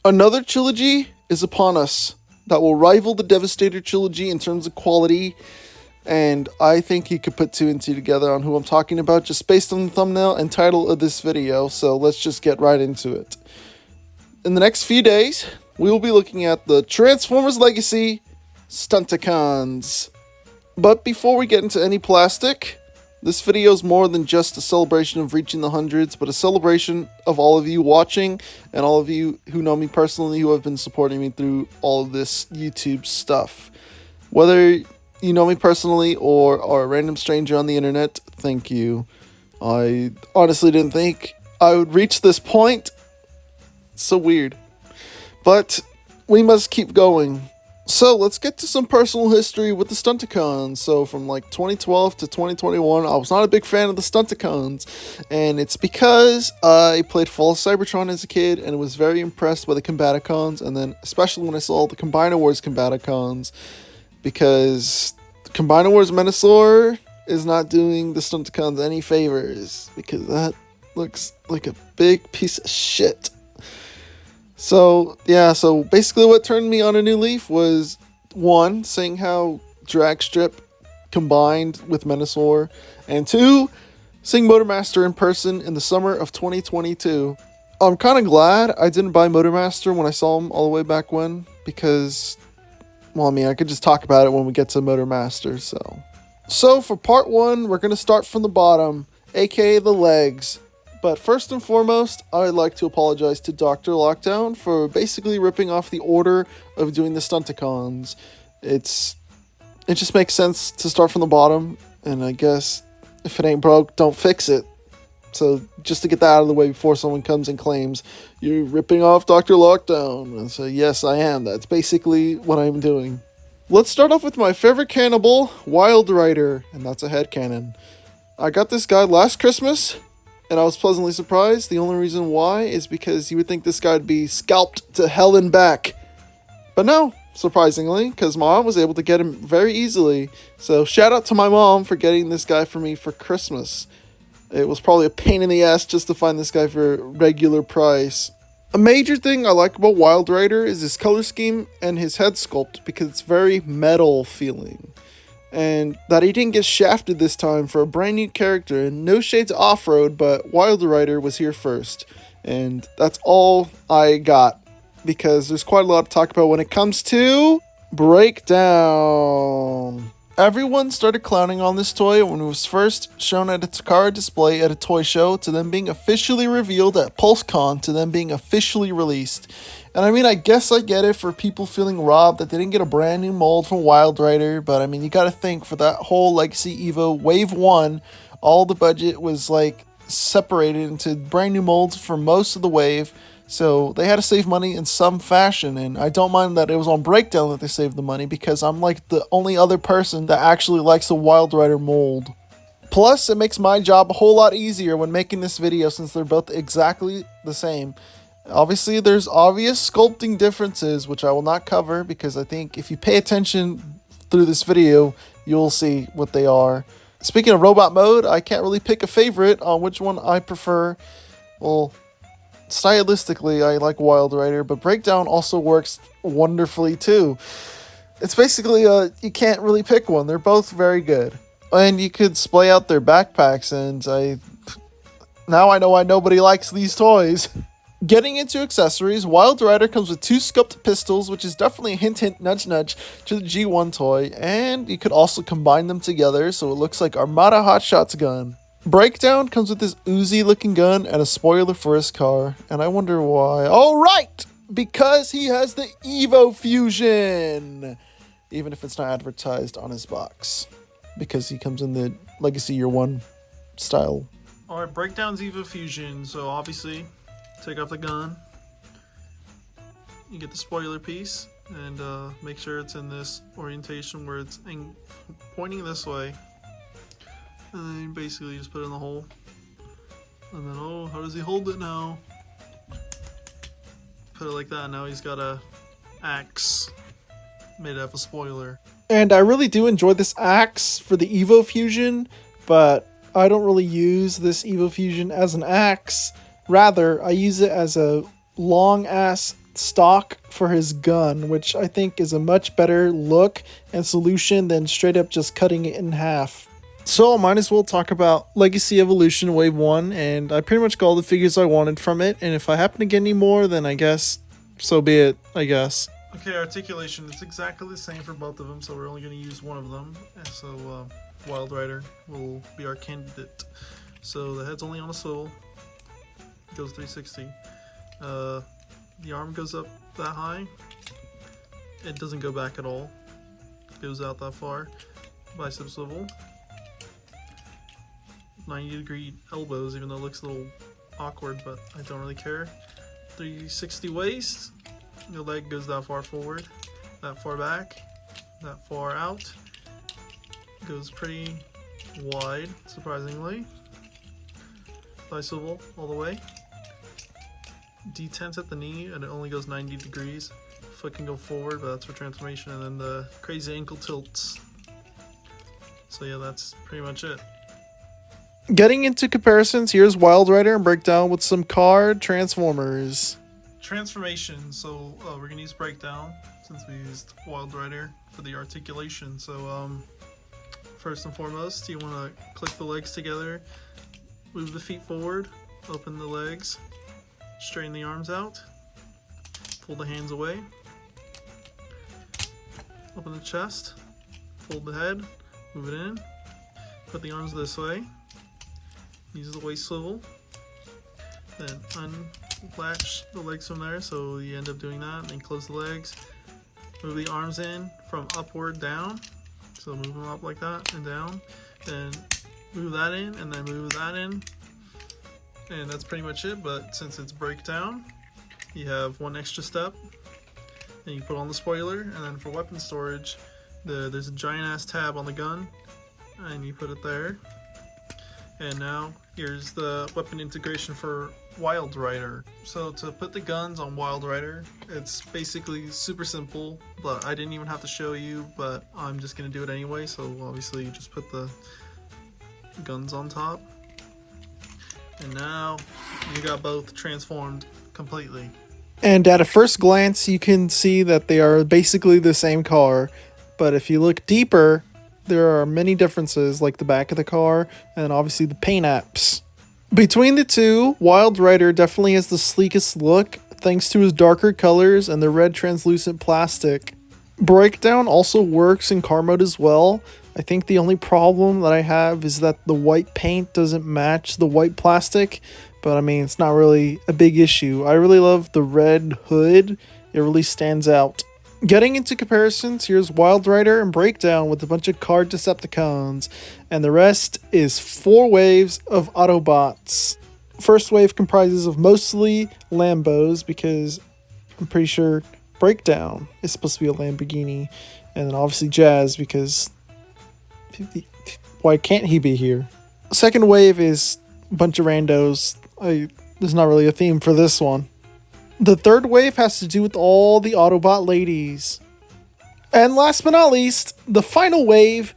Another trilogy is upon us that will rival the Devastator trilogy in terms of quality, and I think you could put two and two together on who I'm talking about just based on the thumbnail and title of this video, so let's just get right into it. In the next few days, we will be looking at the Transformers Legacy Stunticons. But before we get into any plastic, this video is more than just a celebration of reaching the hundreds, but a celebration of all of you watching and all of you who know me personally who have been supporting me through all of this YouTube stuff. Whether you know me personally or are a random stranger on the internet, thank you. I honestly didn't think I would reach this point. It's so weird. But we must keep going. So let's get to some personal history with the Stunticons. So from like 2012 to 2021, I was not a big fan of the Stunticons. And it's because I played Fall of Cybertron as a kid and was very impressed by the Combaticons. And then especially when I saw the Combiner Wars Combaticons. Because Combiner Wars Menasor is not doing the Stunticons any favors. Because that looks like a big piece of shit. So, yeah, so basically what turned me on a new leaf was, one, seeing how Dragstrip combined with Menasor, and two, seeing Motormaster in person in the summer of 2022. I'm kind of glad I didn't buy Motormaster when I saw him all the way back when, because, well, I mean, I could just talk about it when we get to Motormaster, so. So, for part one, we're going to start from the bottom, aka the legs. But first and foremost, I'd like to apologize to Dr. Lockdown for basically ripping off the order of doing the Stunticons. It just makes sense to start from the bottom, and I guess if it ain't broke, don't fix it. So just to get that out of the way before someone comes and claims, you're ripping off Dr. Lockdown. And so yes, I am. That's basically what I'm doing. Let's start off with my favorite cannibal, Wild Rider, and that's a headcanon. I got this guy last Christmas, and I was pleasantly surprised. The only reason why is because you would think this guy would be scalped to hell and back. But no, surprisingly, because Mom was able to get him very easily. So shout out to my mom for getting this guy for me for Christmas. It was probably a pain in the ass just to find this guy for regular price. A major thing I like about Wild Rider is his color scheme and his head sculpt because it's very metal feeling. And that he didn't get shafted this time for a brand new character, and no shades off-road, but Wild Rider was here first. And that's all I got, because there's quite a lot to talk about when it comes to Breakdown. Everyone started clowning on this toy when it was first shown at a Takara display at a toy show, to then being officially revealed at PulseCon, to then being officially released. And I mean, I guess I get it for people feeling robbed that they didn't get a brand new mold from Wild Rider, but I mean, you gotta think, for that whole Legacy Evo Wave 1, all the budget was like separated into brand new molds for most of the wave, so they had to save money in some fashion, and I don't mind that it was on Breakdown that they saved the money, because I'm like the only other person that actually likes the Wild Rider mold. Plus, it makes my job a whole lot easier when making this video, since they're both exactly the same. Obviously, there's obvious sculpting differences, which I will not cover, because I think if you pay attention through this video, you'll see what they are. Speaking of robot mode, I can't really pick a favorite on which one I prefer. Well, stylistically, I like Wild Rider, but Breakdown also works wonderfully too. It's basically, you can't really pick one. They're both very good. And you could splay out their backpacks, and now I know why nobody likes these toys. Getting into accessories, Wild Rider comes with two scoped pistols, which is definitely a hint, nudge, nudge to the G1 toy, and you could also combine them together so it looks like Armada Hotshot's gun. Breakdown comes with this Uzi looking gun and a spoiler for his car, and I wonder why. Oh right! Because he has the Evo Fusion! Even if it's not advertised on his box. Because he comes in the Legacy Year 1 style. Alright, Breakdown's Evo Fusion, so obviously take off the gun, you get the spoiler piece, and make sure it's in this orientation where it's pointing this way, and then you basically just put it in the hole, and then, oh, how does he hold it now? Put it like that, now he's got a axe made out of a spoiler. And I really do enjoy this axe for the Evo Fusion, but I don't really use this Evo Fusion as an axe. Rather, I use it as a long-ass stock for his gun, which I think is a much better look and solution than straight up just cutting it in half. So I might as well talk about Legacy Evolution Wave 1, and I pretty much got all the figures I wanted from it, and if I happen to get any more, then I guess so be it, I guess. Okay, articulation, it's exactly the same for both of them, so we're only going to use one of them. And so Wild Rider will be our candidate. So the head's only on a swivel, goes 360. The arm goes up that high, it doesn't go back at all, it goes out that far. Bicep swivel, 90-degree elbows, even though it looks a little awkward, but I don't really care. 360 waist, your leg goes that far forward, that far back, that far out, goes pretty wide, surprisingly. Thigh swivel all the way. D10's at the knee, and it only goes 90 degrees. Foot can go forward, but that's for transformation, and then the crazy ankle tilts. So yeah, that's pretty much it. Getting into comparisons, here's Wild Rider and breakdown with some card Transformers. Transformation, so we're gonna use breakdown since we used Wild Rider for the articulation. So first and foremost, you want to click the legs together, move the feet forward, open the legs, straighten the arms out, pull the hands away, open the chest, fold the head, move it in, put the arms this way, use the waist swivel, then unlatch the legs from there, so you end up doing that, and then close the legs, move the arms in from upward down, so move them up like that and down, then move that in, and then move that in, and that's pretty much it. But since it's breakdown, you have one extra step, and you put on the spoiler, and then for weapon storage, there's a giant ass tab on the gun, and you put it there. And now here's the weapon integration for Wild Rider. So to put the guns on Wild Rider, it's basically super simple, but I didn't even have to show you, but I'm just gonna do it anyway. So obviously you just put the guns on top, and now you got both transformed completely. And at a first glance, you can see that they are basically the same car, but if you look deeper, there are many differences, like the back of the car and obviously the paint apps. Between the two, Wild Rider definitely has the sleekest look thanks to his darker colors and the red translucent plastic. Breakdown also works in car mode as well. I think the only problem that I have is that the white paint doesn't match the white plastic, but I mean, it's not really a big issue. I really love the red hood, it really stands out. Getting into comparisons, here's Wild Rider and Breakdown with a bunch of card Decepticons, and the rest is 4 waves of Autobots. First wave comprises of mostly Lambos, because I'm pretty sure Breakdown is supposed to be a Lamborghini, and then obviously Jazz, because why can't he be here? Second wave is a bunch of randos. There's not really a theme for this one. The third wave has to do with all the Autobot ladies. And last but not least, the final wave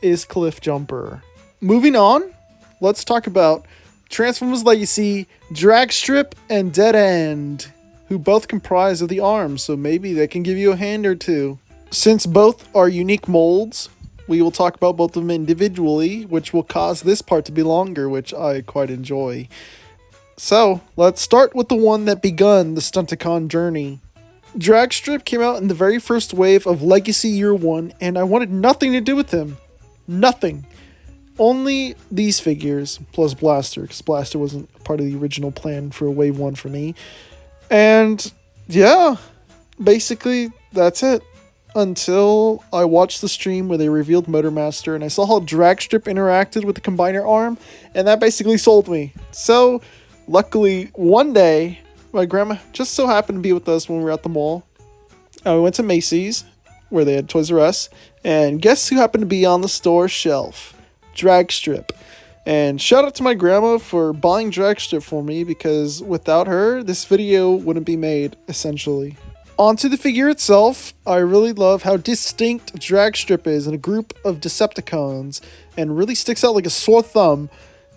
is Cliff Jumper. Moving on, let's talk about Transformers Legacy, Dragstrip, and Dead End, who both comprise of the arms, so maybe they can give you a hand or two. Since both are unique molds, we will talk about both of them individually, which will cause this part to be longer, which I quite enjoy. So, let's start with the one that begun the Stunticon journey. Dragstrip came out in the very first wave of Legacy Year 1, and I wanted nothing to do with him. Nothing. Only these figures, plus Blaster, because Blaster wasn't part of the original plan for Wave 1 for me. And, yeah, basically, that's it. Until I watched the stream where they revealed Motormaster, and I saw how Dragstrip interacted with the Combiner arm, and that basically sold me. So, luckily, one day, my grandma just so happened to be with us when we were at the mall. We went to Macy's, where they had Toys R Us, and guess who happened to be on the store shelf? Dragstrip. And shout out to my grandma for buying Dragstrip for me, because without her, this video wouldn't be made, essentially. Onto the figure itself, I really love how distinct Dragstrip is in a group of Decepticons, and really sticks out like a sore thumb.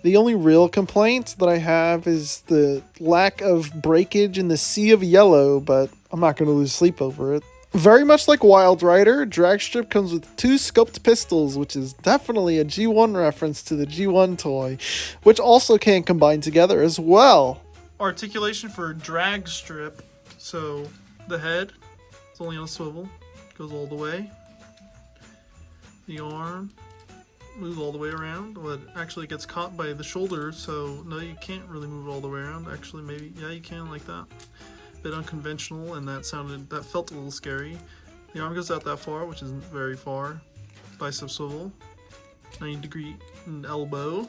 The only real complaint that I have is the lack of breakage in the sea of yellow, but I'm not going to lose sleep over it. Very much like Wild Rider, Dragstrip comes with 2 scoped pistols, which is definitely a G1 reference to the G1 toy, which also can combine together as well. Articulation for drag strip. So the head is only on a swivel, goes all the way. The arm moves all the way around, but actually gets caught by the shoulder, so no, you can't really move it all the way around. Actually, maybe, yeah, you can like that. Bit unconventional, and that felt a little scary. The arm goes out that far, which isn't very far. Bicep swivel, 90-degree elbow.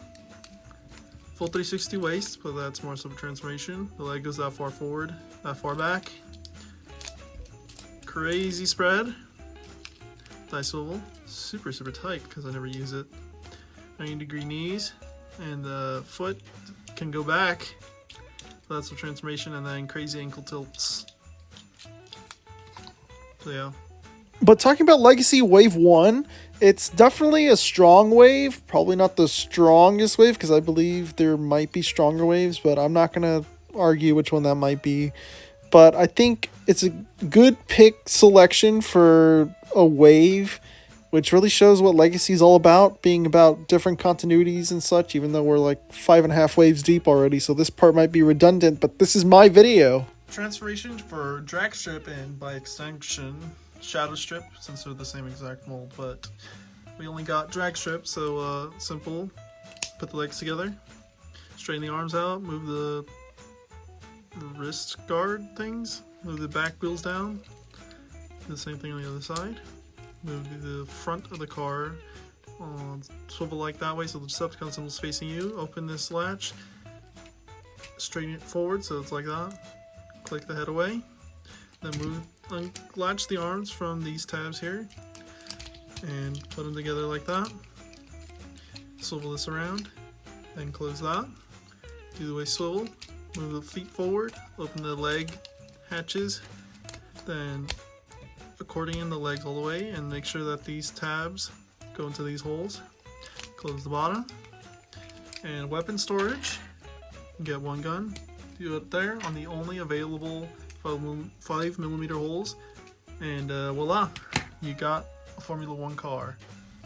Full 360 waist, but that's more so a transformation. The leg goes that far forward, that far back. Crazy spread. Thigh swivel, super tight because I never use it. 90-degree knees, and the foot can go back. That's the transformation, and then crazy ankle tilts. So yeah. But talking about Legacy Wave 1, it's definitely a strong wave. Probably not the strongest wave, because I believe there might be stronger waves, but I'm not going to argue which one that might be. But I think it's a good pick selection for a wave, which really shows what Legacy is all about, being about different continuities and such, even though we're like 5.5 waves deep already, so this part might be redundant, but this is my video. Transformation for drag strip and by extension shadow strip, since they're the same exact mold, but we only got drag strip, so simple. Put the legs together, straighten the arms out, move the wrist guard things, move the back wheels down, do the same thing on the other side, move the front of the car, swivel like that way so the Decepticon symbol is facing you, open this latch, straighten it forward so it's like that, click the head away, then latch the arms from these tabs here and put them together like that, swivel this around, then close that, do the waist swivel, move the feet forward, open the leg hatches, then accordion the legs all the way and make sure that these tabs go into these holes, close the bottom, and weapon storage, get one gun, do it there on the only available 5mm holes, and voila, you got a Formula 1 car.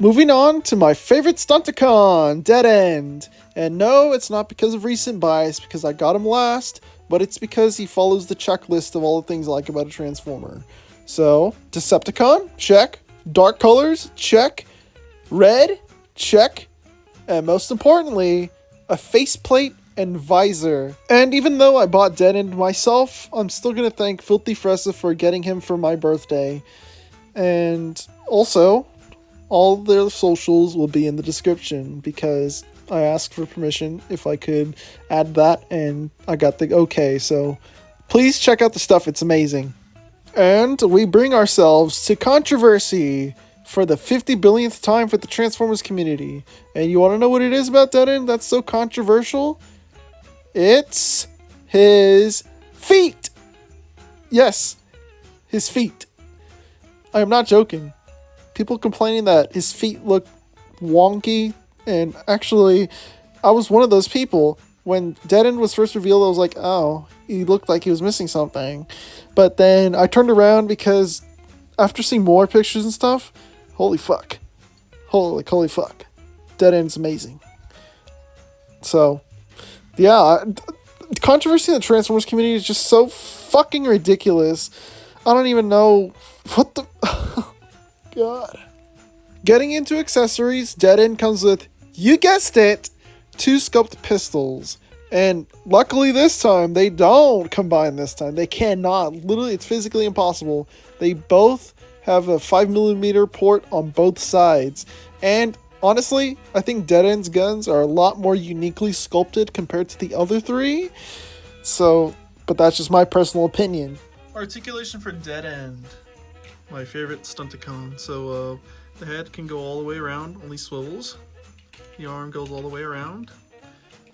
Moving on to my favorite Stunticon, Dead End. And no, it's not because of recent bias, because I got him last, but it's because he follows the checklist of all the things I like about a Transformer. So, Decepticon, check. Dark colors, check. Red, check. And most importantly, a faceplate and visor. And even though I bought Dead End myself, I'm still going to thank FilthyFresa for getting him for my birthday. And also, all their socials will be in the description because I asked for permission if I could add that and I got the okay. So please check out the stuff. It's amazing. And we bring ourselves to controversy for the 50 billionth time for the Transformers community. And you want to know what it is about Dead End that's so controversial? It's his feet. Yes, his feet. I am not joking. People complaining that his feet look wonky, and actually, I was one of those people. When Dead End was first revealed, I was like, oh, he looked like he was missing something. But then I turned around because after seeing more pictures and stuff, holy fuck. Holy fuck. Dead End's amazing. So, yeah, controversy in the Transformers community is just so fucking ridiculous. I don't even know what the... God. Getting into accessories, Dead End comes with, you guessed it, 2 scoped pistols. And luckily this time, they don't combine this time. They cannot. Literally, it's physically impossible. They both have a 5mm port on both sides. And honestly, I think Dead End's guns are a lot more uniquely sculpted compared to the other 3. So, but that's just my personal opinion. Articulation for Dead End. My favorite Stunticon. So the head can go all the way around, only swivels. The arm goes all the way around.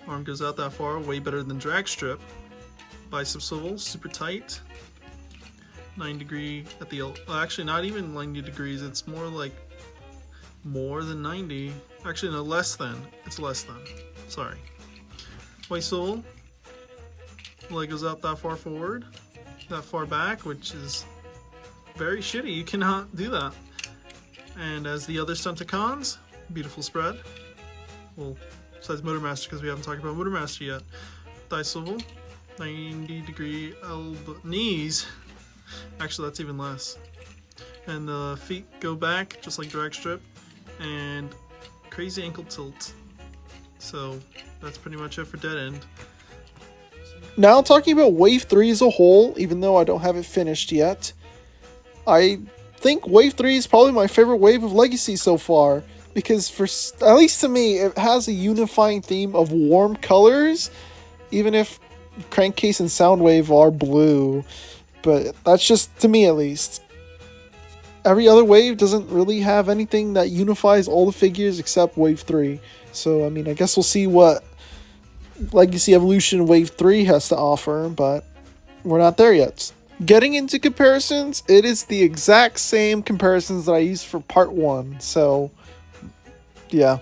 Arm goes out that far, way better than drag strip. Bicep swivel, super tight. 9-degree at the, actually not even 90 degrees, it's more like more than 90. Actually no, less than, it's less than. Sorry. White swivel. Leg goes out that far forward, that far back, which is very shitty. You cannot do that. And as the other Stunticons, beautiful spread. Well, besides Motormaster, because we haven't talked about Motormaster yet. Thigh swivel, 90-degree elbow, knees. Actually, that's even less. And the feet go back, just like drag strip, and crazy ankle tilt. So that's pretty much it for Dead End. Now talking about Wave 3 as a whole, even though I don't have it finished yet, I think Wave 3 is probably my favorite wave of Legacy so far, because for at least to me, it has a unifying theme of warm colors, even if Crankcase and Soundwave are blue, but that's just to me at least. Every other wave doesn't really have anything that unifies all the figures except Wave 3, so I mean, I guess we'll see what Legacy Evolution Wave 3 has to offer, but we're not there yet. Getting into comparisons, it is the exact same comparisons that I used for part 1, so yeah.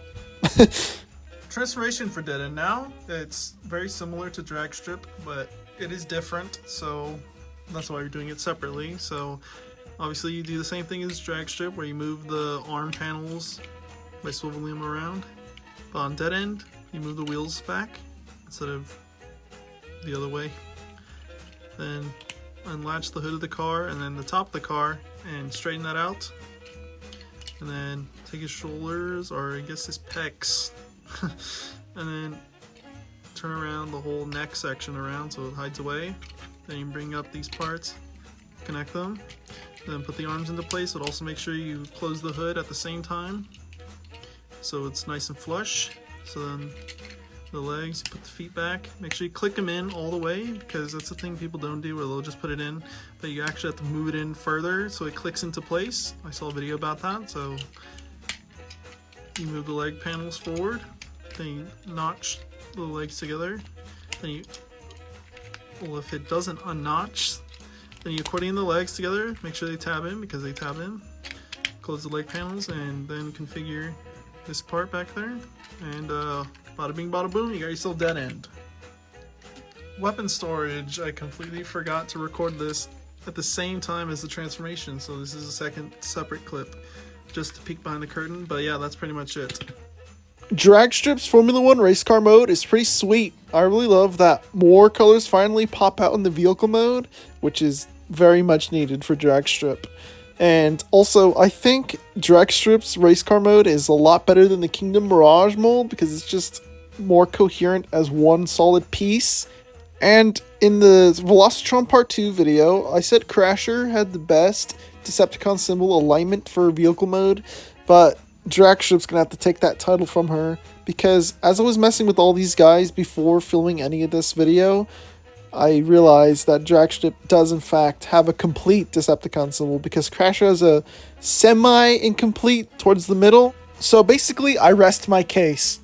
Transformation for Dead End now, it's very similar to drag strip, but it is different, so that's why we're doing it separately. So obviously you do the same thing as drag strip, where you move the arm panels by swiveling them around, but on Dead End you move the wheels back instead of the other way. Then unlatch the hood of the car and then the top of the car and straighten that out. And then take his shoulders, or I guess his pecs, and then turn around the whole neck section around so it hides away. Then you bring up these parts, connect them, then put the arms into place, but also make sure you close the hood at the same time so it's nice and flush. So then the legs, you put the feet back, make sure you click them in all the way, because that's the thing people don't do, where they'll just put it in, but you actually have to move it in further so it clicks into place. I saw a video about that. So you move the leg panels forward, then you notch the legs together, then you, well, if it doesn't unnotch, then you accordion the legs together, make sure they tab in, because they tab in, close the leg panels, and then configure this part back there, and bada bing bada boom, you got yourself Dead End. Weapon storage, I completely forgot to record this at the same time as the transformation, so this is a second separate clip just to peek behind the curtain, but yeah, that's pretty much it. Drag Strip's Formula 1 race car mode is pretty sweet. I really love that more colors finally pop out in the vehicle mode, which is very much needed for Drag Strip. And also, I think Drag Strip's race car mode is a lot better than the Kingdom Mirage mold, because it's just more coherent as one solid piece. And in the Velocitron Part 2 video, I said Crasher had the best Decepticon symbol alignment for vehicle mode, but Drag Strip's gonna have to take that title from her, because as I was messing with all these guys before filming any of this video, I realized that Drag Strip does in fact have a complete Decepticon symbol, because Crasher has a semi-incomplete towards the middle. So basically, I rest my case.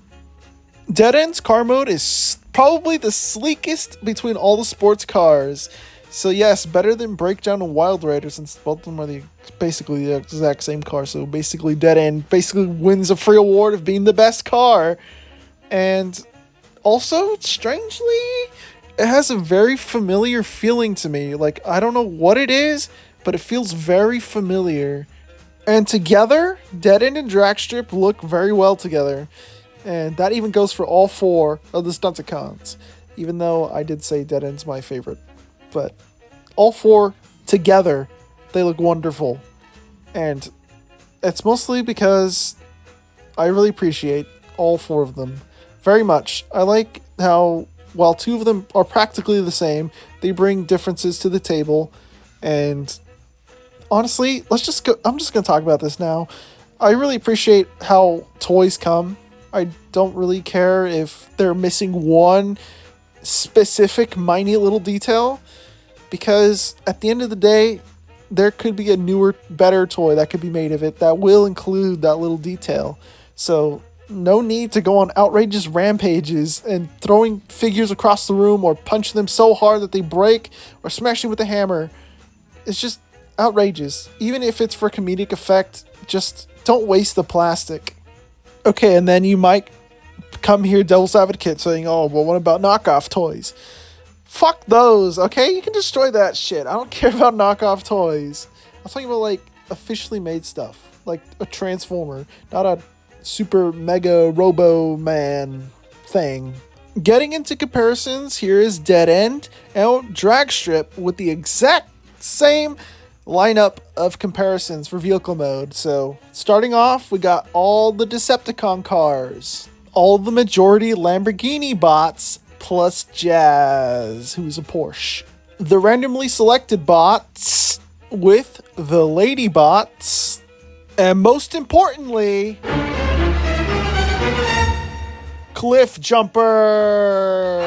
Dead End's car mode is probably the sleekest between all the sports cars. So yes, better than Breakdown and Wild Rider, since both of them are basically the exact same car. So basically Dead End basically wins a free award of being the best car. And also, strangely, it has a very familiar feeling to me. Like, I don't know what it is, but it feels very familiar. And together, Dead End and Drag Strip look very well together. And that even goes for all four of the Stunticons. Even though I did say Dead End's my favorite. But all four together, they look wonderful. And it's mostly because I really appreciate all four of them very much. I like how, while two of them are practically the same, they bring differences to the table. And honestly, I'm just going to talk about this now. I really appreciate how toys come. I don't really care if they're missing one specific minute little detail, because at the end of the day, there could be a newer, better toy that could be made of it that will include that little detail. So no need to go on outrageous rampages and throwing figures across the room or punching them so hard that they break or smashing with a hammer. It's just outrageous. Even if it's for comedic effect, just don't waste the plastic. Okay, and then you might come here, devil's advocate, saying, oh, well, what about knockoff toys? Fuck those, okay? You can destroy that shit. I don't care about knockoff toys. I'm talking about, like, officially made stuff. Like a Transformer, not a super mega Robo Man thing. Getting into comparisons, here is Dead End and Drag Strip with the exact same lineup of comparisons for vehicle mode. So, starting off, we got all the Decepticon cars, all the majority Lamborghini bots, plus Jazz, who's a Porsche. The randomly selected bots with the lady bots, and most importantly, Cliff Jumper.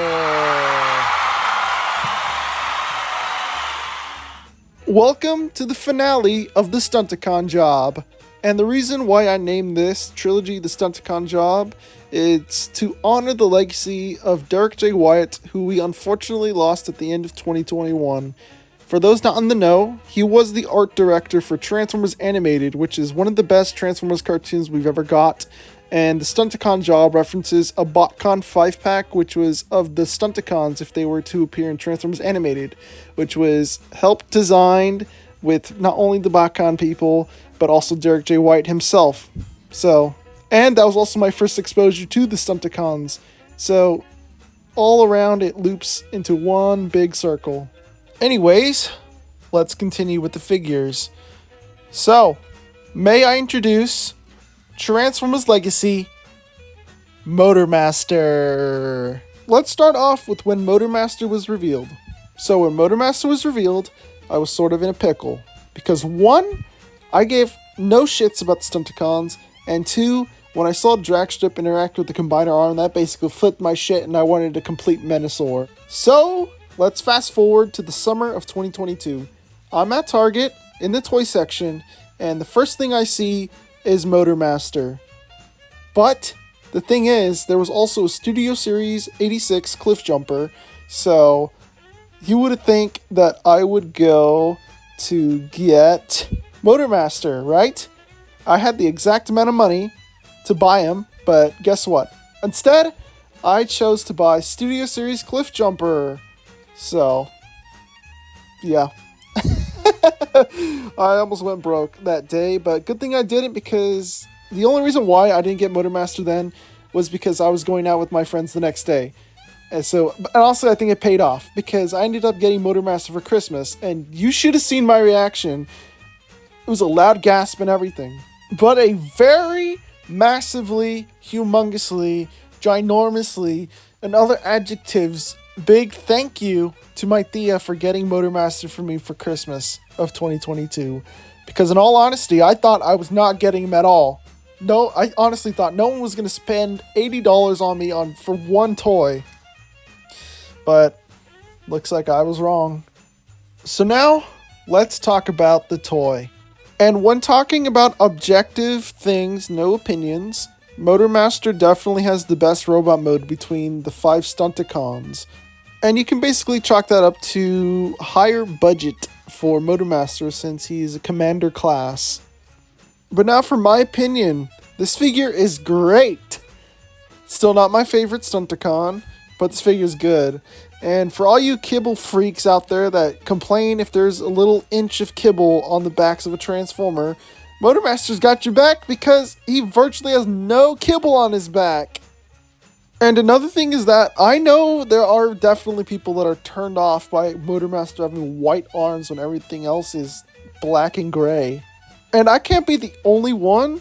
Welcome to the finale of the Stunticon job. And the reason why I named this trilogy the Stunticon job is to honor the legacy of Derek J. Wyatt, who we unfortunately lost at the end of 2021. For those not in the know, he was the art director for Transformers Animated, which is one of the best Transformers cartoons we've ever got. And the Stunticon job references a BotCon 5-pack, which was of the Stunticons if they were to appear in Transformers Animated, which was helped designed with not only the BotCon people, but also Derek J. White himself. So, and that was also my first exposure to the Stunticons. So, all around it loops into one big circle. Anyways, let's continue with the figures. So, may I introduce Transformers Legacy Motormaster. Let's start off with when Motormaster was revealed. So when Motormaster was revealed, I was sort of in a pickle. Because one, I gave no shits about the Stunticons, and two, when I saw Dragstrip interact with the Combiner arm, that basically flipped my shit and I wanted a complete Menasor. So, let's fast forward to the summer of 2022. I'm at Target, in the toy section, and the first thing I see is Motormaster. But the thing is, there was also a Studio Series 86 Cliff Jumper, so you would think that I would go to get Motormaster, right? I had the exact amount of money to buy him, but guess what? Instead, I chose to buy Studio Series Cliff Jumper. So, yeah. I almost went broke that day, but good thing I didn't, because the only reason why I didn't get Motormaster then was because I was going out with my friends the next day. And also I think it paid off, because I ended up getting Motormaster for Christmas, and you should have seen my reaction. It was a loud gasp and everything. But a very massively, humongously, ginormously, and other adjectives, big thank you to my Thea for getting Motormaster for me for Christmas of 2022. Because in all honesty, I thought I was not getting him at all. No, I honestly thought no one was going to spend $80 on me for one toy. But looks like I was wrong. So now, let's talk about the toy. And when talking about objective things, no opinions, Motormaster definitely has the best robot mode between the 5 Stunticons. And you can basically chalk that up to higher budget for Motormaster since he's a commander class. But now for my opinion, this figure is great. Still not my favorite Stunticon, but this figure is good. And for all you kibble freaks out there that complain if there's a little inch of kibble on the backs of a Transformer, Motormaster's got your back because he virtually has no kibble on his back. And another thing is that I know there are definitely people that are turned off by Motormaster having white arms when everything else is black and gray. And I can't be the only one,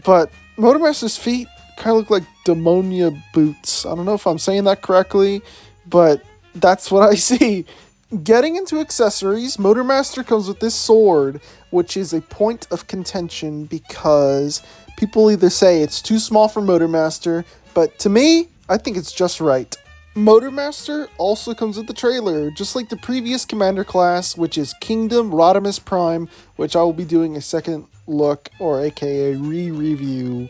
but Motormaster's feet kind of look like Demonia boots. I don't know if I'm saying that correctly, but that's what I see. Getting into accessories, Motormaster comes with this sword, which is a point of contention because people either say it's too small for Motormaster, but to me, I think it's just right. Motormaster also comes with the trailer, just like the previous Commander class, which is Kingdom Rodimus Prime, which I will be doing a second look, or aka re-review.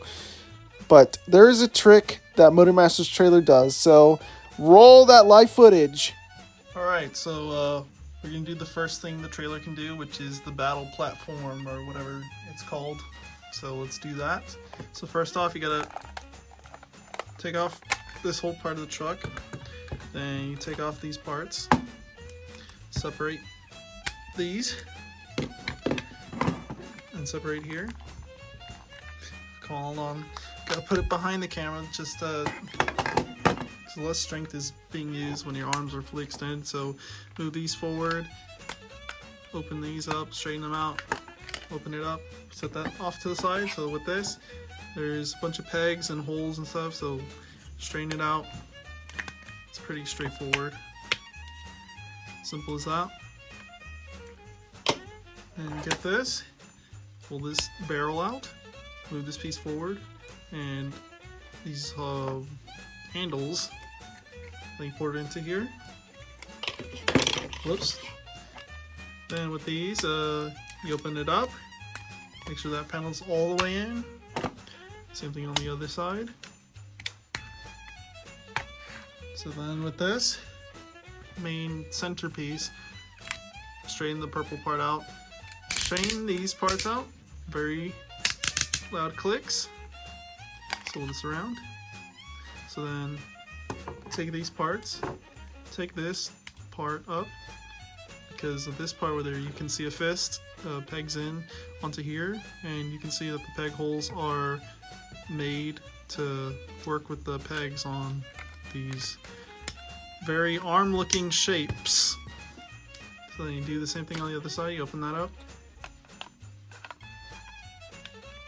But there is a trick that Motormaster's trailer does, so roll that live footage. Alright, so we're going to do the first thing the trailer can do, which is the battle platform, or whatever it's called. So let's do that. So first off, you gotta take off this whole part of the truck. Then you take off these parts. Separate these. And separate here. Call on. Gotta put it behind the camera just so less strength is being used when your arms are fully extended. So move these forward. Open these up, straighten them out. Open it up, set that off to the side. So with this, there's a bunch of pegs and holes and stuff, so straighten it out. It's pretty straightforward. Simple as that. And get this, pull this barrel out, move this piece forward, and these handles, then you put it into here. Whoops. Then with these, you open it up, make sure that panel's all the way in. Same thing on the other side. So then with this main centerpiece, straighten the purple part out. Straighten these parts out. Very loud clicks. Swirl this around. So then take these parts, take this part up, because of this part where there you can see a fist pegs in onto here, and you can see that the peg holes are made to work with the pegs on these very arm looking shapes. So then you do the same thing on the other side. You open that up,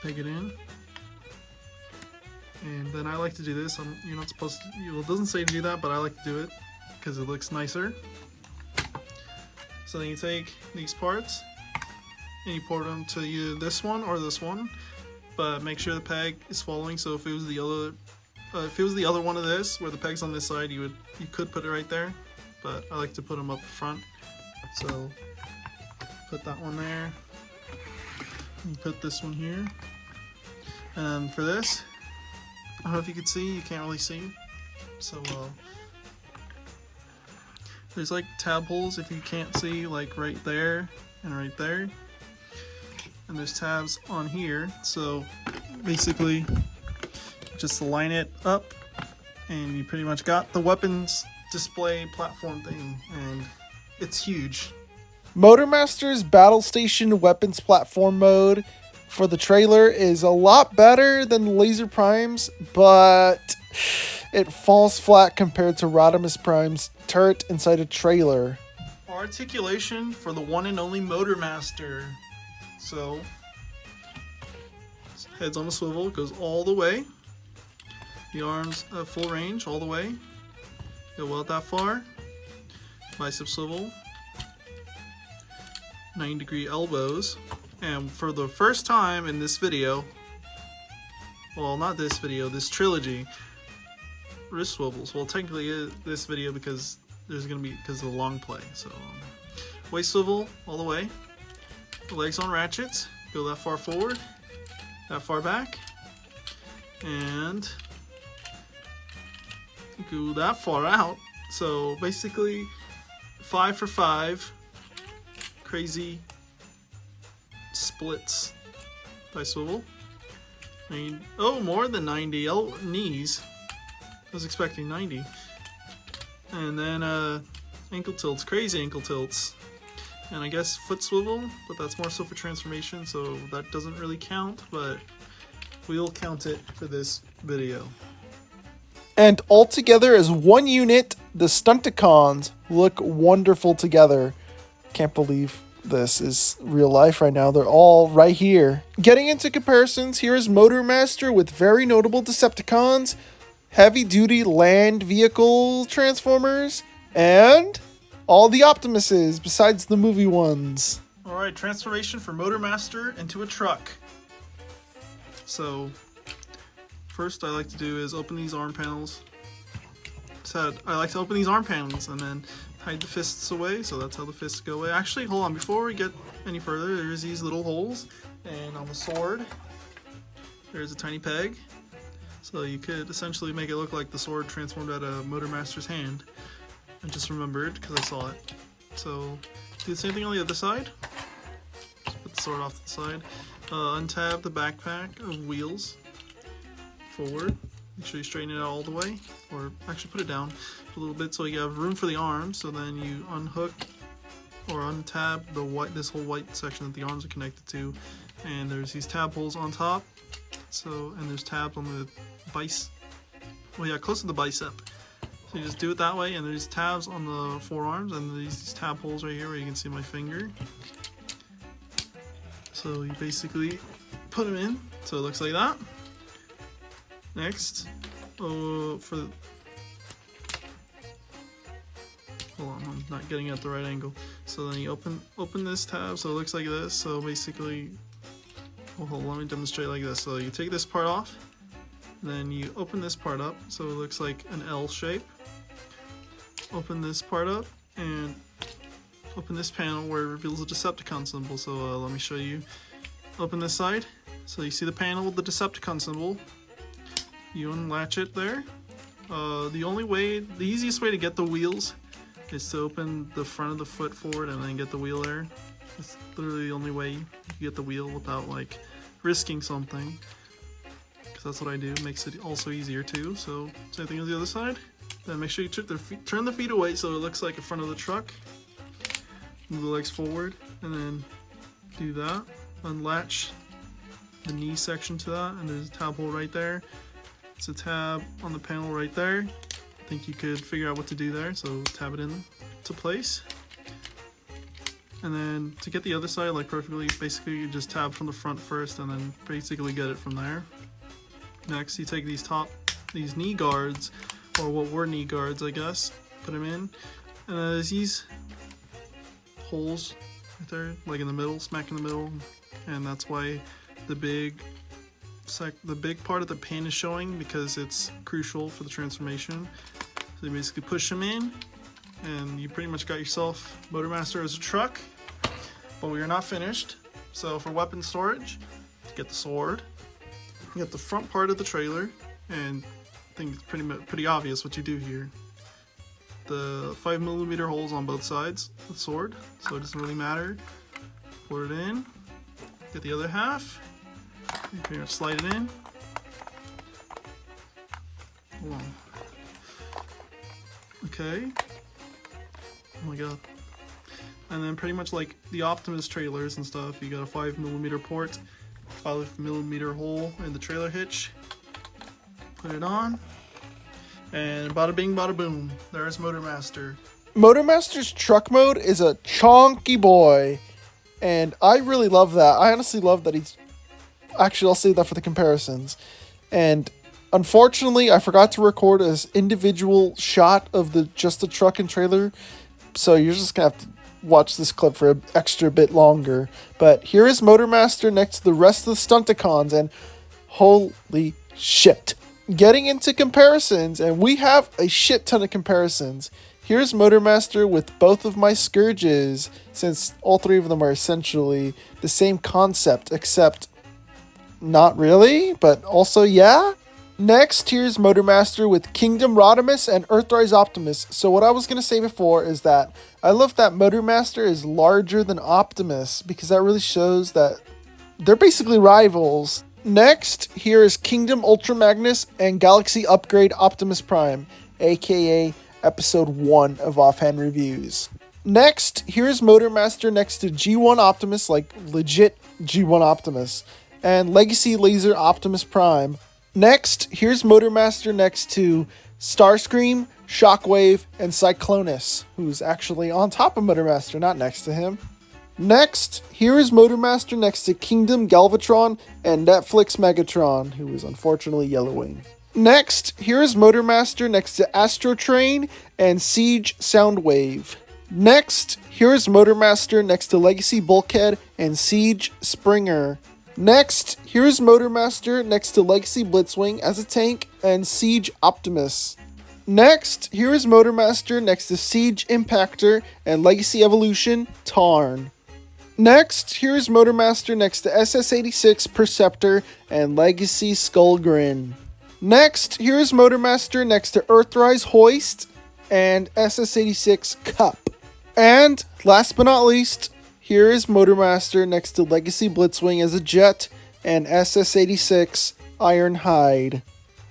peg it in, and then I like to do this. You're not supposed to, well, it doesn't say to do that, but I like to do it because it looks nicer. So then you take these parts and you port them to either this one or this one, but make sure the peg is following. So if it was the other one of this, where the peg's on this side, you could put it right there, but I like to put them up front. So put that one there, and put this one here. And for this, I don't know if you can see, you can't really see. So there's like tab holes if you can't see, like right there and right there. And there's tabs on here. So basically just line it up and you pretty much got the weapons display platform thing, and it's huge. Motormaster's Battle Station Weapons Platform mode for the trailer is a lot better than Laser Prime's, but it falls flat compared to Rodimus Prime's turret inside a trailer. Articulation for the one and only Motormaster. So, head's on a swivel, goes all the way. The arms at full range, all the way. Go well that far. Bicep swivel. 90-degree elbows. And for the first time in this video, well, not this video, this trilogy, wrist swivels. Well, technically this video because there's gonna be, because of the long play. So waist swivel all the way. The legs on ratchets. Go that far forward, that far back, and go that far out. So basically 5 for 5 crazy splits by swivel. More than 90 knees. I was expecting 90. And then ankle tilts, crazy ankle tilts. And I guess foot swivel, but that's more so for transformation, so that doesn't really count, but we'll count it for this video. And all together as one unit, the Stunticons look wonderful together. Can't believe this is real life right now. They're all right here. Getting into comparisons, here is Motormaster with very notable Decepticons, heavy-duty land vehicle Transformers, and all the Optimuses besides the movie ones. Alright, transformation for Motormaster into a truck. So, first I like to do is open these arm panels. I like to open these arm panels and then hide the fists away, so that's how the fists go away. Actually, hold on, before we get any further, there's these little holes, and on the sword, there's a tiny peg. So you could essentially make it look like the sword transformed out of Motormaster's hand. I just remembered because I saw it. So do the same thing on the other side. Just put the sword off to the side. Untab the backpack of wheels forward. Make sure you straighten it out all the way, or actually put it down a little bit so you have room for the arms. So then you unhook or untab this whole white section that the arms are connected to, and there's these tab holes on top. So, and there's tabs on the close to the bicep. So you just do it that way, and there's tabs on the forearms, and these tab holes right here where you can see my finger. So you basically put them in, so it looks like that. Next, hold on, I'm not getting at the right angle. So then you open this tab, so it looks like this. So basically, hold on, let me demonstrate like this. So you take this part off, then you open this part up, so it looks like an L shape. Open this part up, and open this panel where it reveals the Decepticon symbol. So let me show you. Open this side, so you see the panel with the Decepticon symbol. You unlatch it there. The easiest way to get the wheels is to open the front of the foot forward and then get the wheel there. It's literally the only way you get the wheel without like risking something. Because that's what I do. It makes it also easier too. So same thing on the other side. Then make sure you turn the feet away so it looks like the front of the truck. Move the legs forward and then do that. Unlatch the knee section to that, and there's a tab hole right there. It's a tab on the panel right there. I think you could figure out what to do there, so tab it in to place. And then to get the other side like perfectly, basically you just tab from the front first and then basically get it from there. Next you take these knee guards, or what were knee guards I guess, put them in, and there's these holes right there, like in the middle, smack in the middle, and that's why the big part of the pan is showing, because it's crucial for the transformation. So you basically push them in, and you pretty much got yourself Motormaster as a truck. But we are not finished. So for weapon storage, get the sword, get the front part of the trailer, and I think it's pretty obvious what you do here. The 5mm holes on both sides of the sword, so it doesn't really matter. Put it in, get the other half, you pretty much slide it in. Hold on. Okay. Oh my god. And then pretty much like the Optimus trailers and stuff, you got a 5mm port, 5mm hole in the trailer hitch. Put it on, and bada bing bada boom, there's Motormaster. Motormaster's truck mode is a chonky boy, and I really love that. I honestly love that he's... Actually, I'll save that for the comparisons. And unfortunately, I forgot to record an individual shot of just the truck and trailer, so you're just gonna have to watch this clip for an extra bit longer. But here is Motormaster next to the rest of the Stunticons, and holy shit. Getting into comparisons, and we have a shit ton of comparisons. Here's Motormaster with both of my Scourges, since all three of them are essentially the same concept, except not really, but also yeah. Next, here's Motormaster with Kingdom Rodimus and Earthrise Optimus. So what I was going to say before is that I love that Motormaster is larger than Optimus, because that really shows that they're basically rivals. Next, here is Kingdom Ultra Magnus and Galaxy Upgrade Optimus Prime, aka Episode 1 of Offhand Reviews. Next, here's Motormaster next to G1 Optimus, like legit G1 Optimus, and Legacy Laser Optimus Prime. Next, here's Motormaster next to Starscream, Shockwave, and Cyclonus, who's actually on top of Motormaster, not next to him. Next, here is Motormaster next to Kingdom Galvatron and Netflix Megatron, who is unfortunately yellowing. Next, here is Motormaster next to Astrotrain and Siege Soundwave. Next, here is Motormaster next to Legacy Bulkhead and Siege Springer. Next, here is Motormaster next to Legacy Blitzwing as a tank and Siege Optimus. Next, here is Motormaster next to Siege Impactor and Legacy Evolution Tarn. Next, here is Motormaster next to SS-86 Perceptor and Legacy Skullgrin. Next, here is Motormaster next to Earthrise Hoist and SS-86 Cup. And last but not least, here is Motormaster next to Legacy Blitzwing as a jet and SS-86 Ironhide.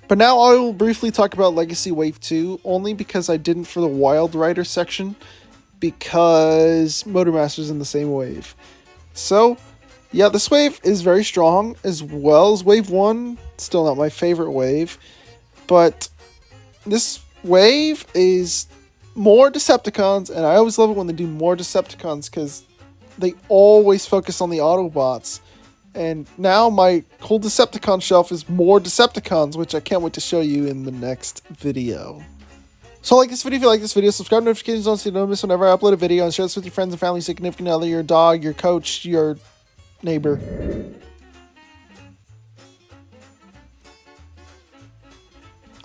But now I will briefly talk about Legacy Wave 2, only because I didn't for the Wild Rider section, because Motormaster's in the same wave. So, yeah, this wave is very strong, as well as Wave 1, still not my favorite wave, but this wave is more Decepticons, and I always love it when they do more Decepticons, because they always focus on the Autobots. And now my whole Decepticon shelf is more Decepticons, which I can't wait to show you in the next video. So like this video if you like this video, subscribe to notifications on so you don't miss whenever I upload a video, and share this with your friends and family, significant other, your dog, your coach, your neighbor.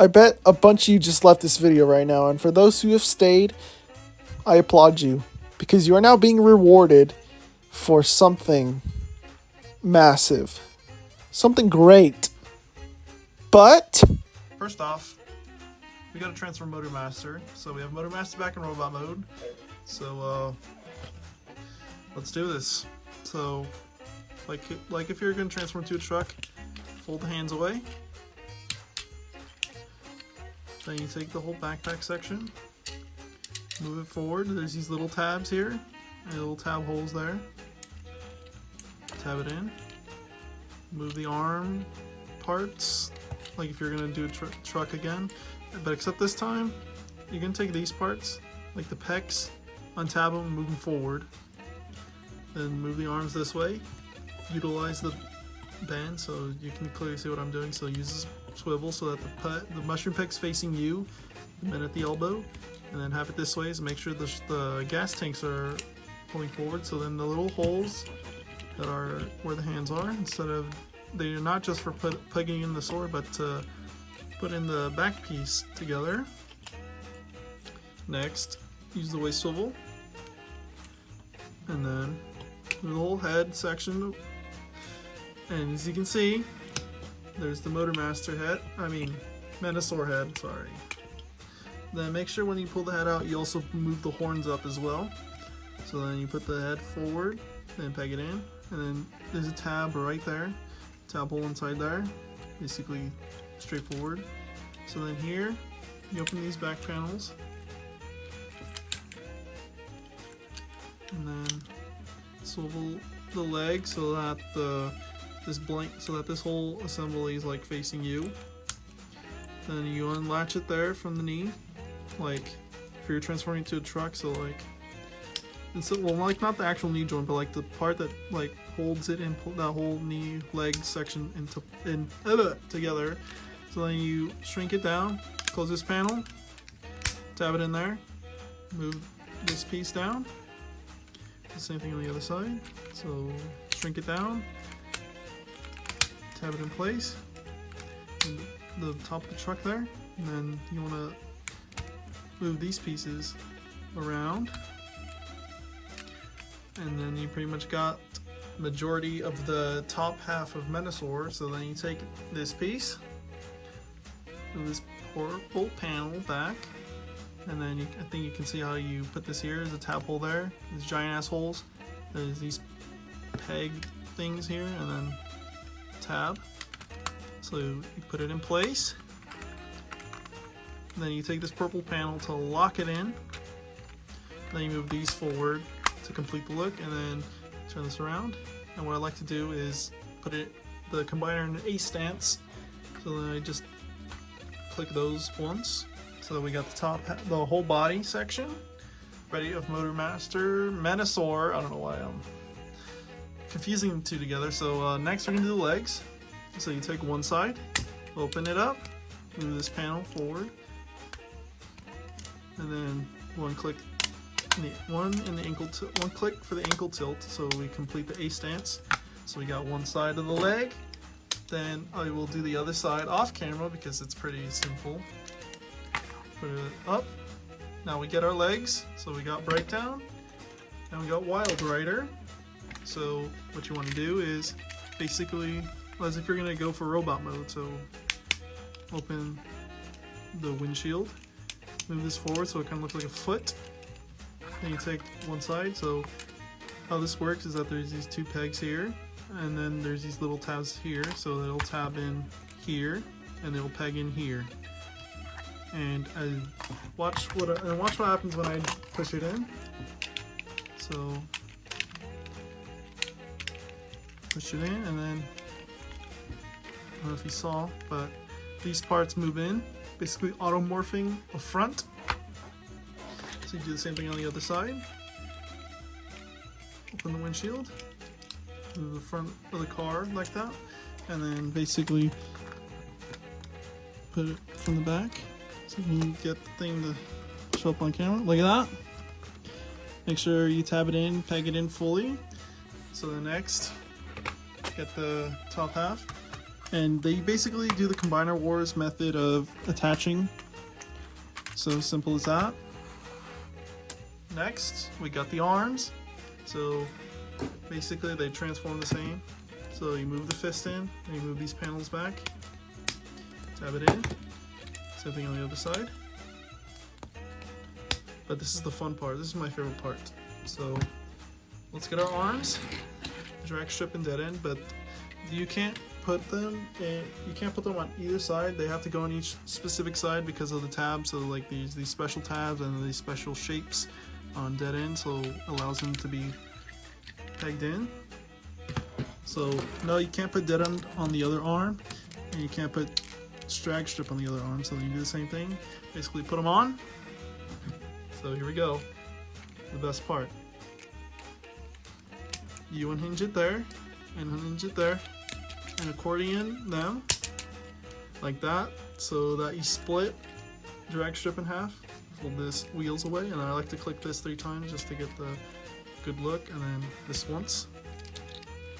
I bet a bunch of you just left this video right now, and for those who have stayed, I applaud you, because you are now being rewarded for something massive. Something great. But First off, we gotta transfer Motormaster. So we have Motormaster back in robot mode. So let's do this. So like if you're gonna transform to a truck, fold the hands away. Then you take the whole backpack section, move it forward. There's these little tabs here, and little tab holes there. Tab it in. Move the arm parts, like if you're gonna do a truck again. But except this time, you're gonna take these parts, like the pecs, untab them, and move them forward. Then move the arms this way. Utilize the bend so you can clearly see what I'm doing. So use the swivel so that the mushroom peck's facing you, the men at the elbow, and then have it this way. So make sure the gas tanks are pulling forward. So then the little holes that are where the hands are, instead of, they're not just for plugging in the sword, but to put in the back piece together. Next, use the waist swivel, and then the whole head section. And as you can see, there's the Motormaster head, Menasor head, sorry. Then make sure when you pull the head out, you also move the horns up as well. So then you put the head forward, then peg it in, and then there's a tab right there, tab hole inside there, basically straightforward. So then here, you open these back panels, and then swivel the leg so that this whole assembly is like facing you. Then you unlatch it there from the knee, like if you're transforming to a truck. So like, well, like not the actual knee joint, but like the part that like holds it and pull that whole knee leg section together. So then you shrink it down, close this panel, tab it in there, move this piece down. The same thing on the other side. So shrink it down, tab it in place, and the top of the truck there, and then you want to move these pieces around, and then you pretty much got majority of the top half of Menasor. So then you take this piece, move this purple panel back, and then I think you can see how you put this here. There's a tab hole there, these giant ass holes, there's these peg things here, and then tab. So you put it in place, and then you take this purple panel to lock it in, then you move these forward to complete the look, and then turn this around. And what I like to do is put the combiner in an A stance, so then I just click those once, so that we got the whole body section ready of Motormaster, Menasor. I don't know why I'm confusing the two together. So next we're gonna do the legs. So you take one side, open it up, move this panel forward, and then one click one click for the ankle tilt, so we complete the A stance. So we got one side of the leg. Then I will do the other side off camera because it's pretty simple. Put it up. Now we get our legs. So we got Breakdown, and we got Wild Rider. So what you want to do is basically, as if you're gonna go for robot mode. So open the windshield, move this forward so it kind of looks like a foot. Then you take one side. So how this works is that there's these two pegs here, and then there's these little tabs here, so it'll tab in here. and they'll peg in here. And watch what happens when I push it in. So push it in, and then I don't know if you saw, but these parts move in, basically automorphing a front. So you do the same thing on the other side. Open the windshield, move the front of the car like that, and then basically put it from the back so you can get the thing to show up on camera. Look at that. Make sure you tab it in, peg it in fully. So the next, get the top half. And they basically do the Combiner Wars method of attaching. So simple as that. Next, we got the arms. So basically they transform the same. So you move the fist in, and you move these panels back. Tab it in. Same thing on the other side. But this is the fun part. This is my favorite part. So let's get our arms. Drag strip and dead end, but you can't put them in, you can't put them on either side. They have to go on each specific side because of the tabs. So like these special tabs and these special shapes on dead end, so it allows them to be pegged in. So no, you can't put dead end on the other arm, and you can't put drag strip on the other arm. So you do the same thing. Basically put them on. So here we go. The best part. You unhinge it there, and unhinge it there, and accordion them like that, so that you split drag strip in half. Fold this wheels away, and I like to click this 3 times just to get the good look, and then this once.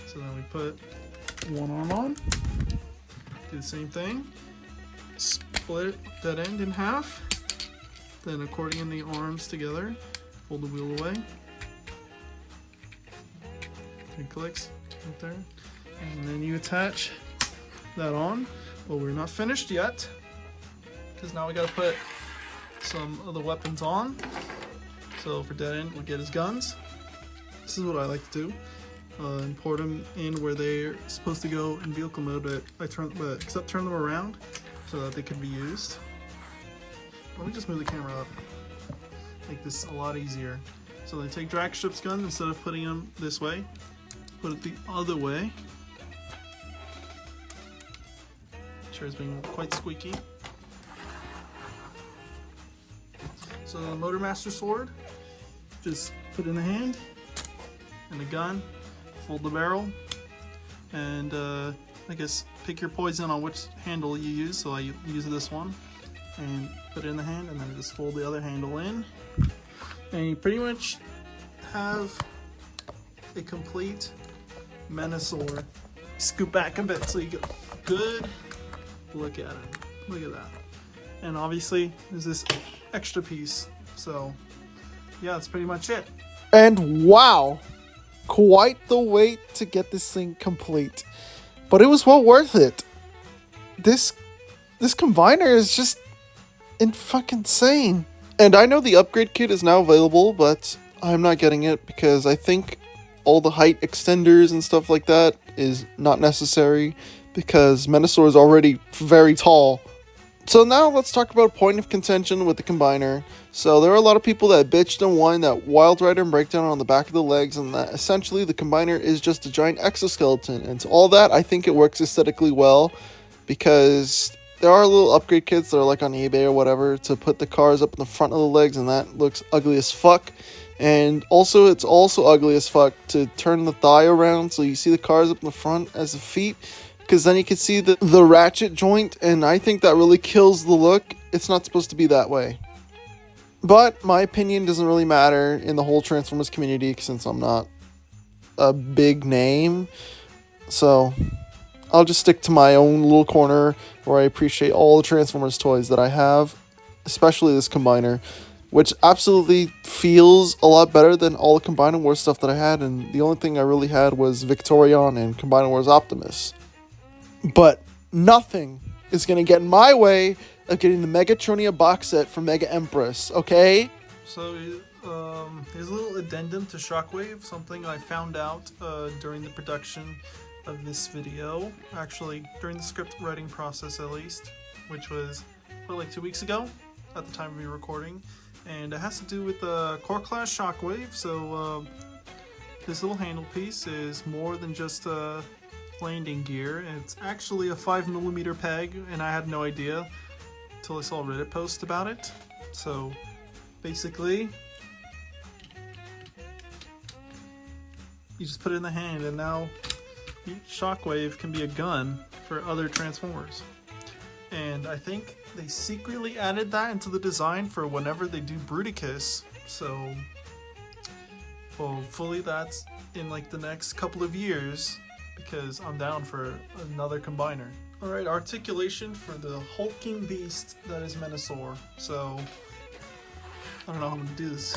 So then we put one arm on, do the same thing, split that end in half, then accordion the arms together, fold the wheel away, 3 clicks right there, and then you attach that on. Well, we're not finished yet, because now we gotta put some of the weapons on. So for dead end, we'll get his guns. This is what I like to do. And port them in where they're supposed to go in vehicle mode, but turn them around so that they can be used. Let me just move the camera up. Make this a lot easier. So they take drag strips guns, instead of putting them this way, put it the other way. Chair's being quite squeaky. So the Motormaster sword, just put in the hand, and the gun, fold the barrel, and I guess pick your poison on which handle you use. So I use this one, and put it in the hand, and then just fold the other handle in, and you pretty much have a complete Menasor. Scoop back a bit so you get a good look at it. Look at that. And obviously there's this extra piece. So yeah, that's pretty much it. And wow, quite the wait to get this thing complete, but it was well worth it. This combiner is just fucking insane. And I know the upgrade kit is now available, but I'm not getting it because I think all the height extenders and stuff like that is not necessary because Menasor is already very tall. So now let's talk about a point of contention with the combiner. So there are a lot of people that bitched and whined that Wild Rider and Breakdown are on the back of the legs, and that essentially the combiner is just a giant exoskeleton. And to all that, I think it works aesthetically well, because there are little upgrade kits that are like on eBay or whatever to put the cars up in the front of the legs, and that looks ugly as fuck. And also, it's also ugly as fuck to turn the thigh around so you see the cars up in the front as the feet, because then you can see the ratchet joint, and I think that really kills the look. It's not supposed to be that way. But my opinion doesn't really matter in the whole Transformers community since I'm not a big name. So I'll just stick to my own little corner where I appreciate all the Transformers toys that I have, especially this combiner, which absolutely feels a lot better than all the Combiner Wars stuff that I had, and the only thing I really had was Victorion and Combiner Wars Optimus. But nothing is going to get in my way of getting the Megatronia box set from Mega Empress, okay? So here's a little addendum to Shockwave, something I found out during the production of this video, actually during the script writing process at least, which was probably like 2 weeks ago at the time of me recording, and it has to do with the Core Class Shockwave. So this little handle piece is more than just a landing gear. It's actually a 5mm peg, and I had no idea until I saw a Reddit post about it. So basically, you just put it in the hand, and now Shockwave can be a gun for other Transformers. And I think they secretly added that into the design for whenever they do Bruticus. So hopefully that's in like the next couple of years, because I'm down for another combiner. Alright, articulation for the hulking beast that is Menasor. So I don't know how I'm gonna do this.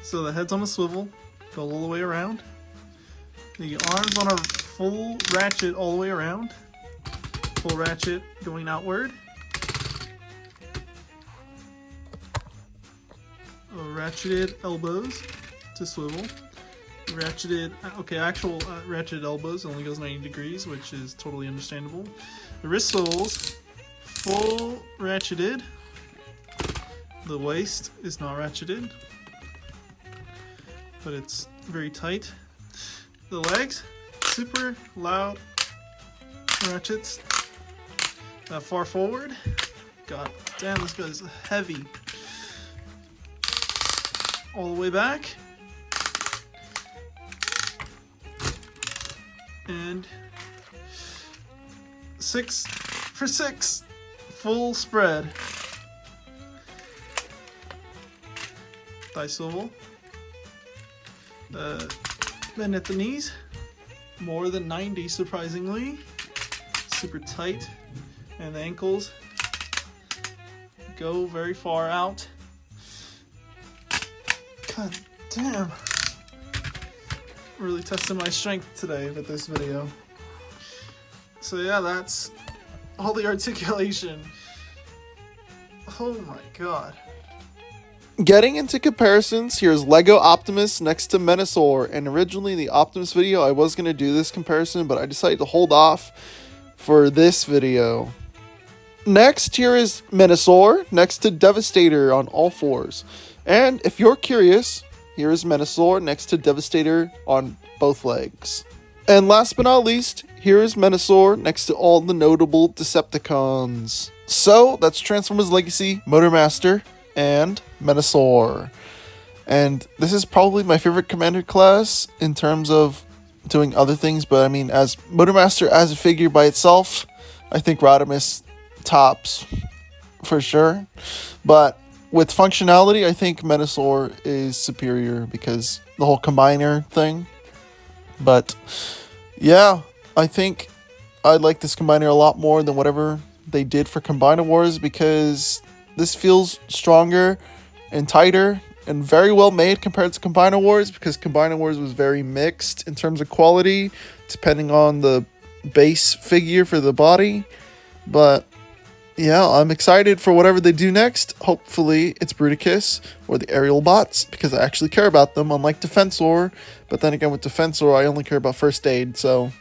So the head's on a swivel, go all the way around. The arms on a full ratchet all the way around. Full ratchet going outward. Ratcheted elbows to swivel. Ratcheted, okay, actual ratcheted elbows only goes 90 degrees, which is totally understandable. The wrist swivels, full ratcheted. The waist is not ratcheted, but it's very tight. The legs, super loud ratchets. That far forward. God damn, this guy's heavy. All the way back. And 6 for 6. Full spread. Thigh swivel. Bend at the knees. More than 90, surprisingly. Super tight. And the ankles go very far out. God damn. Really testing my strength today with this video. So yeah, that's all the articulation. Oh my god. Getting into comparisons, here's Lego Optimus next to Menasor. And originally the Optimus video, I was going to do this comparison, but I decided to hold off for this video. Next, here is Menasor next to Devastator on all fours. And if you're curious, here is Menasor next to Devastator on both legs. And last but not least, here is Menasor next to all the notable Decepticons. So, that's Transformers Legacy, Motormaster, and Menasor. And this is probably my favorite commander class in terms of doing other things, but I mean, as Motormaster as a figure by itself, I think Rodimus tops for sure. But with functionality, I think Menasor is superior because the whole combiner thing. But yeah, I think I like this combiner a lot more than whatever they did for Combiner Wars, because this feels stronger and tighter and very well made compared to Combiner Wars, because Combiner Wars was very mixed in terms of quality depending on the base figure for the body. But yeah, I'm excited for whatever they do next. Hopefully it's Bruticus or the aerial bots, because I actually care about them, unlike Defensor. But then again, with Defensor, I only care about first aid, so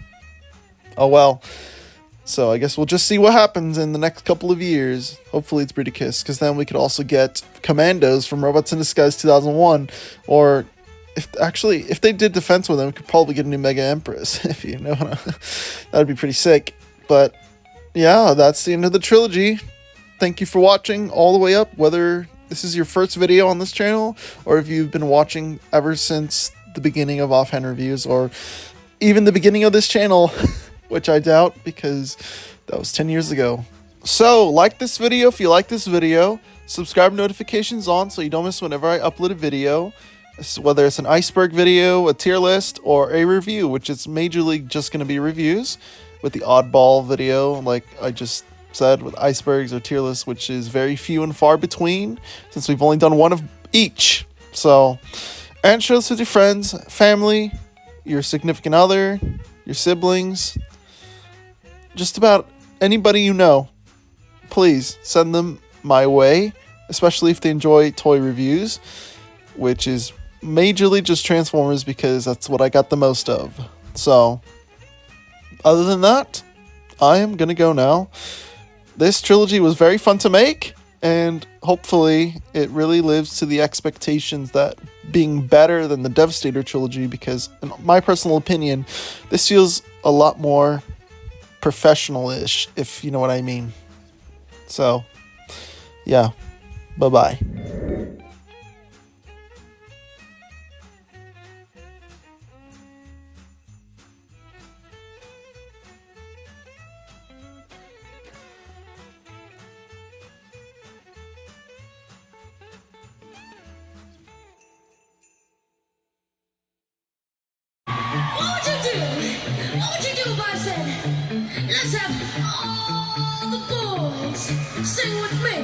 oh well. So I guess we'll just see what happens in the next couple of years. Hopefully it's Bruticus, because then we could also get Commandos from Robots in Disguise 2001. Or if they did Defense with them, we could probably get a new Mega Empress, if you know. That'd be pretty sick. But yeah, that's the end of the trilogy. Thank you for watching all the way up, whether this is your first video on this channel or if you've been watching ever since the beginning of Offhand Reviews, or even the beginning of this channel, which I doubt because that was 10 years ago. So, like this video if you like this video, subscribe, notifications on so you don't miss whenever I upload a video, whether it's an iceberg video, a tier list, or a review, which is majorly just going to be reviews, with the oddball video, like I just said, with icebergs or tier lists, which is very few and far between, since we've only done one of each. So, and share this with your friends, family, your significant other, your siblings, just about anybody you know. Please send them my way, especially if they enjoy toy reviews, which is majorly just Transformers, because that's what I got the most of. So, other than that, I am going to go now. This trilogy was very fun to make, and hopefully it really lives to the expectations that being better than the Devastator trilogy, because in my personal opinion, this feels a lot more professional-ish, if you know what I mean. So, yeah. Bye-bye. What would you do? What would you do if I said, let's have all the boys sing with me?